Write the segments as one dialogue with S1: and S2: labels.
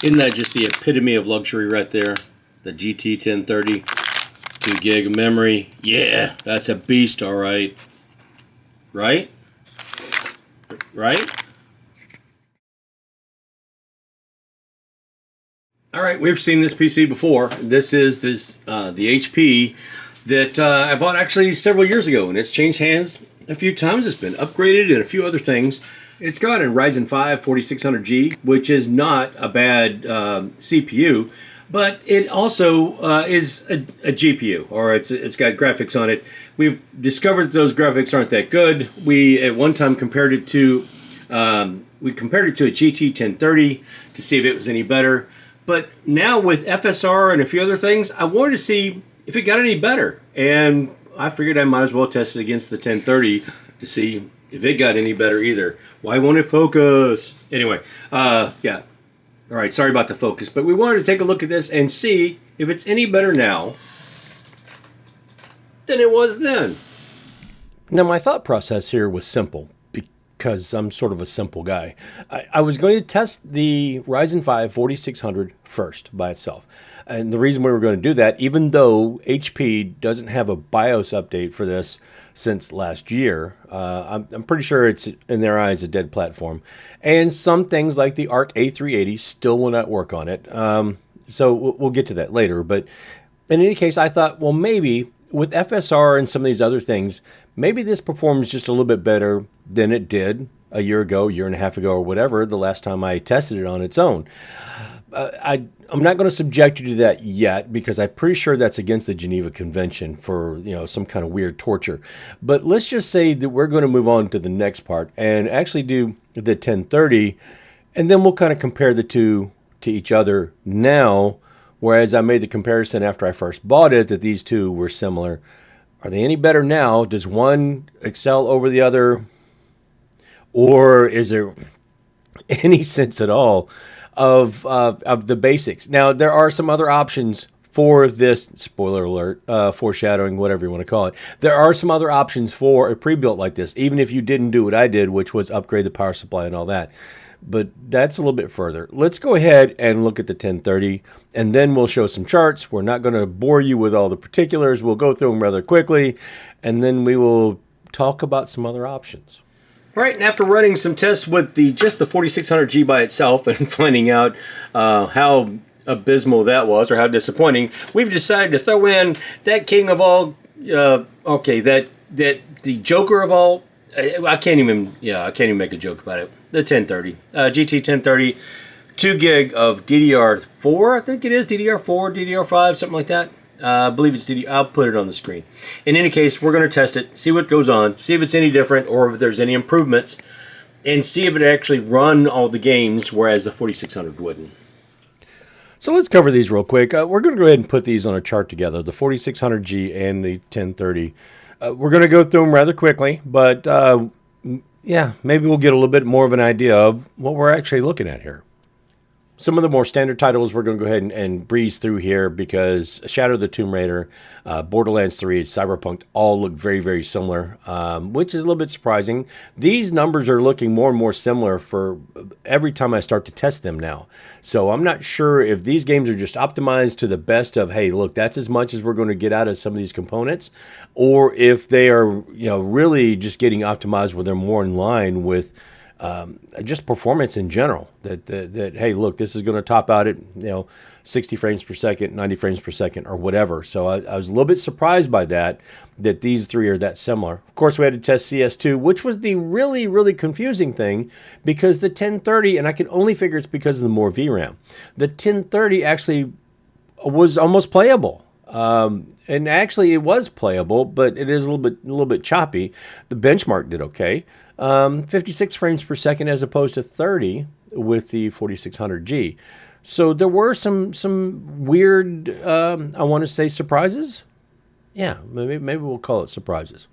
S1: Isn't that just the epitome of luxury right there? The GT1030, 2 gig of memory. Yeah, that's a beast, all right. Right? Right? All right, we've seen this PC before. This is the HP that I bought actually several years ago, and it's changed hands a few times. It's been upgraded and a few other things. It's got a Ryzen 5 4600G, which is not a bad CPU, but it also is a GPU, or it's got graphics on it. We've discovered that those graphics aren't that good. We at one time compared it to a GT1030 to see if it was any better. But now with FSR and a few other things, I wanted to see if it got any better. And I figured I might as well test it against the 1030 to see if it got any better either. Why won't it focus? Anyway, yeah. All right, sorry about the focus. But we wanted to take a look at this and see if it's any better now than it was then.
S2: Now, my thought process here was simple, because I'm sort of a simple guy. I was going to test the Ryzen 5 4600 first by itself. And the reason we were going to do that, even though HP doesn't have a BIOS update for this since last year, I'm pretty sure it's, in their eyes, a dead platform. And some things like the Arc A380 still will not work on it. So we'll get to that later. But in any case, I thought, well, maybe with FSR and some of these other things, maybe this performs just a little bit better than it did a year ago, year and a half ago, or whatever, the last time I tested it on its own. I'm not going to subject you to that yet, because I'm pretty sure that's against the Geneva Convention for, some kind of weird torture. But let's just say that we're going to move on to the next part and actually do the 1030, and then we'll kind of compare the two to each other now, whereas I made the comparison after I first bought it that these two were similar. Are they any better now? Does one excel over the other? Or is there any sense at all of the basics? Now, there are some other options for this, spoiler alert, foreshadowing, whatever you want to call it. There are some other options for a pre-built like this, even if you didn't do what I did, which was upgrade the power supply and all that. But that's a little bit further. Let's go ahead and look at the 1030, and then we'll show some charts. We're not going to bore you with all the particulars. We'll go through them rather quickly, and then we will talk about some other options.
S1: All right, and after running some tests with just the 4600G by itself and finding out how abysmal that was, or how disappointing, we've decided to throw in that king of all, that the joker of all. I can't even make a joke about it. The 1030, GT1030, 2 gig of DDR4, I think it is, DDR4, DDR5, something like that. I believe it's DDR. I'll put it on the screen. In any case, we're going to test it, see what goes on, see if it's any different or if there's any improvements, and see if it actually run all the games, whereas the 4600 wouldn't.
S2: So let's cover these real quick. We're going to go ahead and put these on a chart together, the 4600G and the 1030. We're going to go through them rather quickly, but yeah, maybe we'll get a little bit more of an idea of what we're actually looking at here. Some of the more standard titles we're going to go ahead and breeze through here, because Shadow of the Tomb Raider, Borderlands 3, Cyberpunk all look very, very similar, which is a little bit surprising. These numbers are looking more and more similar for every time I start to test them now. So I'm not sure if these games are just optimized to the best of, hey, look, that's as much as we're going to get out of some of these components, or if they are, really just getting optimized where they're more in line with just performance in general, that hey, look, this is going to top out at 60 frames per second, 90 frames per second, or whatever. So I was a little bit surprised by that these three are that similar. Of course, we had to test CS2, which was the really, really confusing thing, because the 1030, and I can only figure it's because of the more VRAM, the 1030 actually was almost playable. And actually it was playable, but it is a little bit choppy. The benchmark did okay. 56 frames per second as opposed to 30 with the 4600G. So there were some weird, I want to say surprises. Yeah, maybe we'll call it surprises.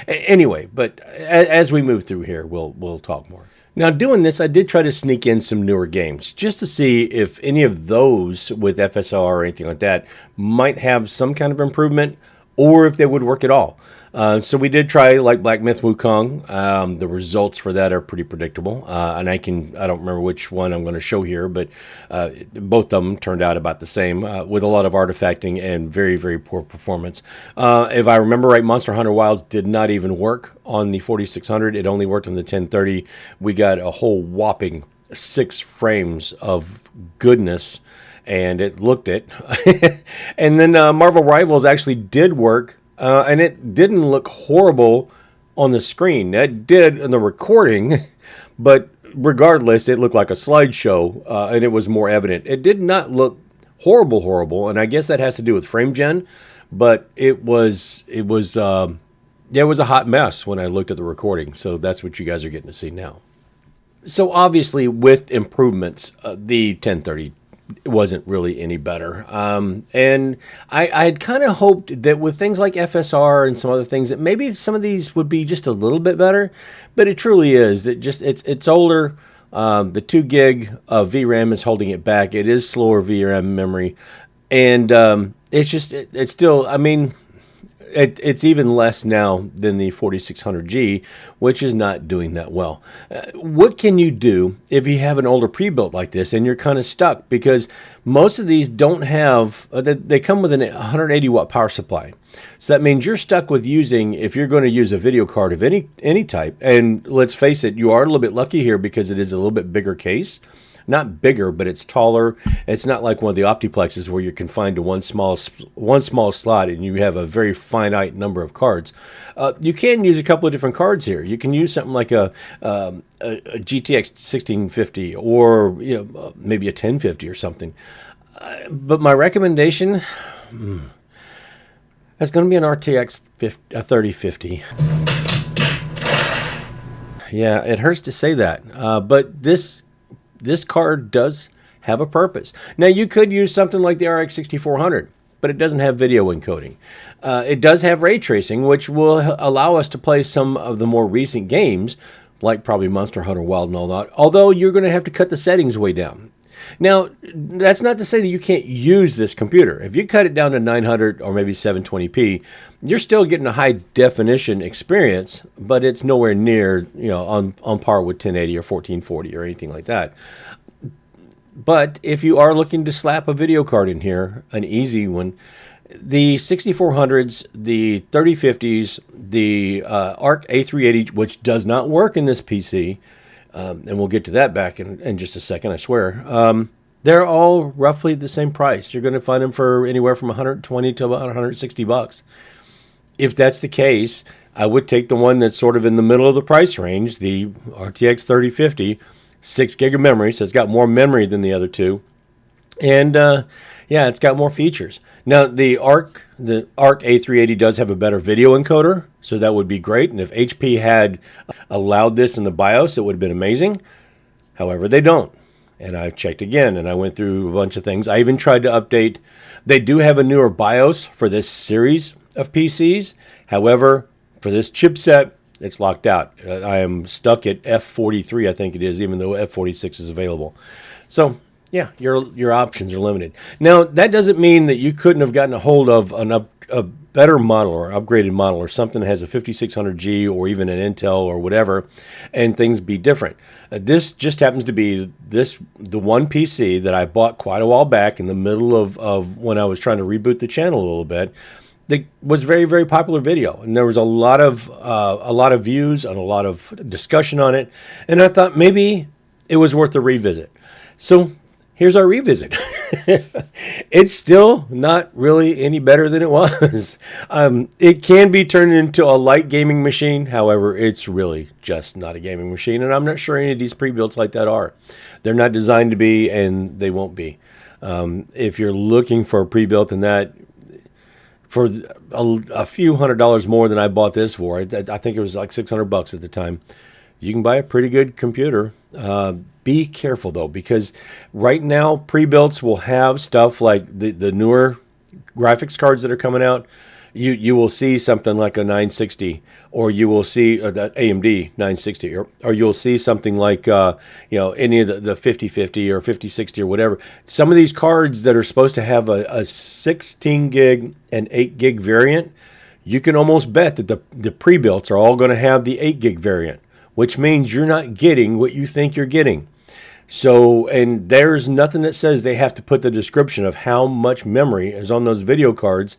S2: Anyway, but as we move through here, we'll talk more. Now, doing this, I did try to sneak in some newer games just to see if any of those with FSR or anything like that might have some kind of improvement, or if they would work at all. So we did try like Black Myth Wukong. The results for that are pretty predictable, and I don't remember which one I'm going to show here, but both of them turned out about the same, with a lot of artifacting and very, very poor performance. If I remember right, Monster Hunter Wilds did not even work on the 4600. It only worked on the 1030. We got a whole whopping 6 frames of goodness, and it looked it. And then Marvel Rivals actually did work. And it didn't look horrible on the screen. It did in the recording, but regardless, it looked like a slideshow, and it was more evident. It did not look horrible, and I guess that has to do with frame gen, but it was a hot mess when I looked at the recording. So that's what you guys are getting to see now. So obviously, with improvements, the 1030 wasn't really any better. And I had kind of hoped that with things like FSR and some other things, that maybe some of these would be just a little bit better, but it truly is. It's older. The 2 gig of VRAM is holding it back. It is slower VRAM memory. And it's still, I mean, it's even less now than the 4600G, which is not doing that well. What can you do if you have an older pre-built like this and you're kind of stuck? Because most of these don't have, they come with an 180 watt power supply. So that means you're stuck with using, if you're going to use a video card of any type, and let's face it, you are a little bit lucky here because it is a little bit bigger case. Not bigger, but it's taller. It's not like one of the Optiplexes where you're confined to one small slot and you have a very finite number of cards. You can use a couple of different cards here. You can use something like a GTX 1650 or maybe a 1050 or something. But my recommendation is going to be an RTX 3050. Yeah, it hurts to say that, but this card does have a purpose. Now, you could use something like the RX 6400, but it doesn't have video encoding. It does have ray tracing, which will allow us to play some of the more recent games, like probably Monster Hunter Wild and all that, although you're going to have to cut the settings way down. Now, that's not to say that you can't use this computer. If you cut it down to 900 or maybe 720p, you're still getting a high definition experience, but it's nowhere near, on par with 1080 or 1440 or anything like that. But if you are looking to slap a video card in here, an easy one, the 6400s, the 3050s, the ARC A380, which does not work in this PC, and we'll get to that back in just a second, I swear. They're all roughly the same price. You're going to find them for anywhere from 120 to about 160 bucks. If that's the case, I would take the one that's sort of in the middle of the price range, the RTX 3050, 6 gig of memory, so it's got more memory than the other two. And it's got more features. Now, the ARC A380 does have a better video encoder, so that would be great. And if HP had allowed this in the BIOS, it would have been amazing. However, they don't. And I checked again, and I went through a bunch of things. I even tried to update. They do have a newer BIOS for this series of PCs. However, for this chipset, it's locked out. I am stuck at F43, I think it is, even though F46 is available. So, yeah, your options are limited. Now, that doesn't mean that you couldn't have gotten a hold of a better model or upgraded model or something that has a 5600G or even an Intel or whatever, and things be different. This just happens to be the one PC that I bought quite a while back in the middle of when I was trying to reboot the channel a little bit. That was very, very popular video, and there was a lot of views and a lot of discussion on it, and I thought maybe it was worth a revisit. So here's our revisit. It's still not really any better than it was. It can be turned into a light gaming machine. However, it's really just not a gaming machine, and I'm not sure any of these pre-builts like that are. They're not designed to be, and they won't be. If you're looking for a pre-built in that, for a few $100s more than I bought this for, I think it was like $600 at the time, you can buy a pretty good computer. Be careful though, because right now pre-builts will have stuff like the newer graphics cards that are coming out. You will see something like a 960, or you will see that AMD 960, or you'll see something like any of the 5050 or 5060 or whatever. Some of these cards that are supposed to have a 16 gig and 8 gig variant, you can almost bet that the pre-builts are all going to have the 8 gig variant, which means you're not getting what you think you're getting. So, and there's nothing that says they have to put the description of how much memory is on those video cards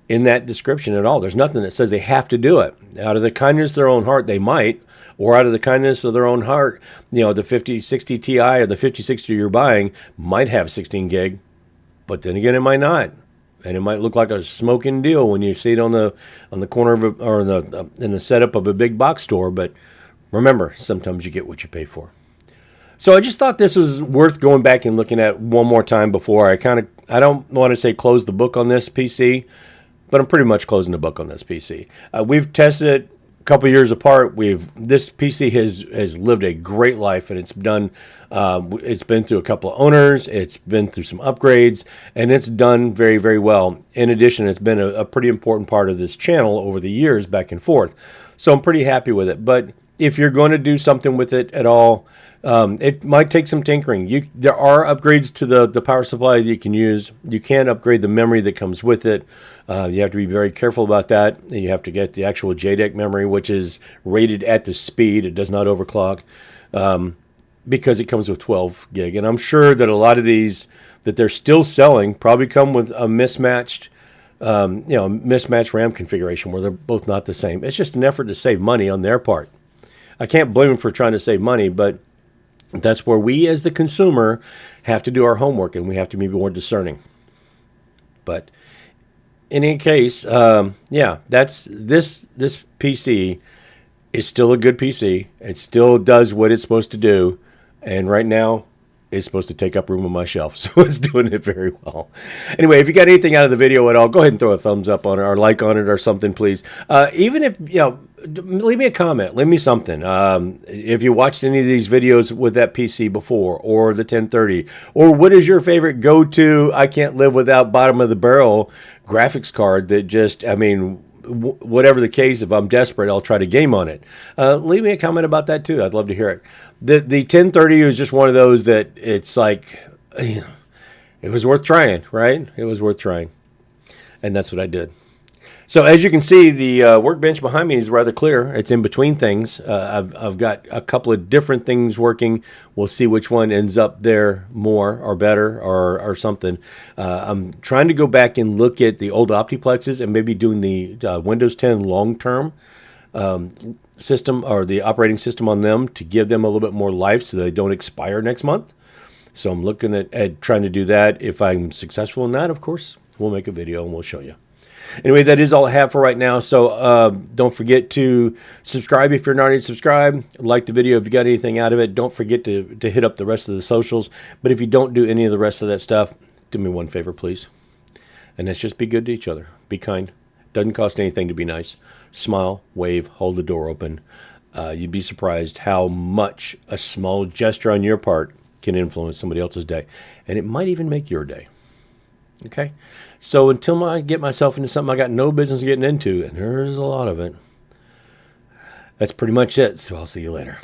S2: in that description at all. There's nothing that says they have to do it. Out of the kindness of their own heart, they might, or out of the kindness of their own heart, the 5060 Ti or the 5060 you're buying might have 16 gig, but then again, it might not. And it might look like a smoking deal when you see it on the corner of or in the setup of a big box store. But remember, sometimes you get what you pay for. So I just thought this was worth going back and looking at one more time before I don't want to say close the book on this PC, but I'm pretty much closing the book on this PC. We've tested it a couple years apart. This PC has lived a great life, and it's done. It's been through a couple of owners. It's been through some upgrades, and it's done very, very well. In addition, it's been a pretty important part of this channel over the years, back and forth. So I'm pretty happy with it. But if you're going to do something with it at all, it might take some tinkering. There are upgrades to the power supply that you can use. You can upgrade the memory that comes with it. You have to be very careful about that. And you have to get the actual JDEC memory, which is rated at the speed. It does not overclock because it comes with 12 gig. And I'm sure that a lot of these that they're still selling probably come with a mismatched RAM configuration where they're both not the same. It's just an effort to save money on their part. I can't blame them for trying to save money, but that's where we as the consumer have to do our homework, and we have to be more discerning. But in any case, that's this PC is still a good PC. It still does what it's supposed to do, and right now it's supposed to take up room on my shelf, so it's doing it very well. Anyway, if you got anything out of the video at all, go ahead and throw a thumbs up on it or like on it or something, please. Even if leave me a comment, leave me something. If you watched any of these videos with that PC before, or the 1030, or what is your favorite go-to I can't live without bottom of the barrel graphics card that just, whatever the case, if I'm desperate, I'll try to game on it. Leave me a comment about that too. I'd love to hear it. The 1030 is just one of those that it's like, it was worth trying, right? It was worth trying. And that's what I did. So as you can see, the workbench behind me is rather clear. It's in between things. I've got a couple of different things working. We'll see which one ends up there more or better or something. I'm trying to go back and look at the old Optiplexes and maybe doing the Windows 10 long-term system or the operating system on them to give them a little bit more life so they don't expire next month. So I'm looking at trying to do that. If I'm successful in that, of course, we'll make a video and we'll show you. Anyway, that is all I have for right now. So don't forget to subscribe if you're not already subscribed. Like the video if you got anything out of it. Don't forget to hit up the rest of the socials. But if you don't do any of the rest of that stuff, do me one favor, please. And that's just be good to each other. Be kind. Doesn't cost anything to be nice. Smile, wave, hold the door open. You'd be surprised how much a small gesture on your part can influence somebody else's day. And it might even make your day. Okay? So until I get myself into something I got no business getting into, and there's a lot of it, that's pretty much it. So I'll see you later.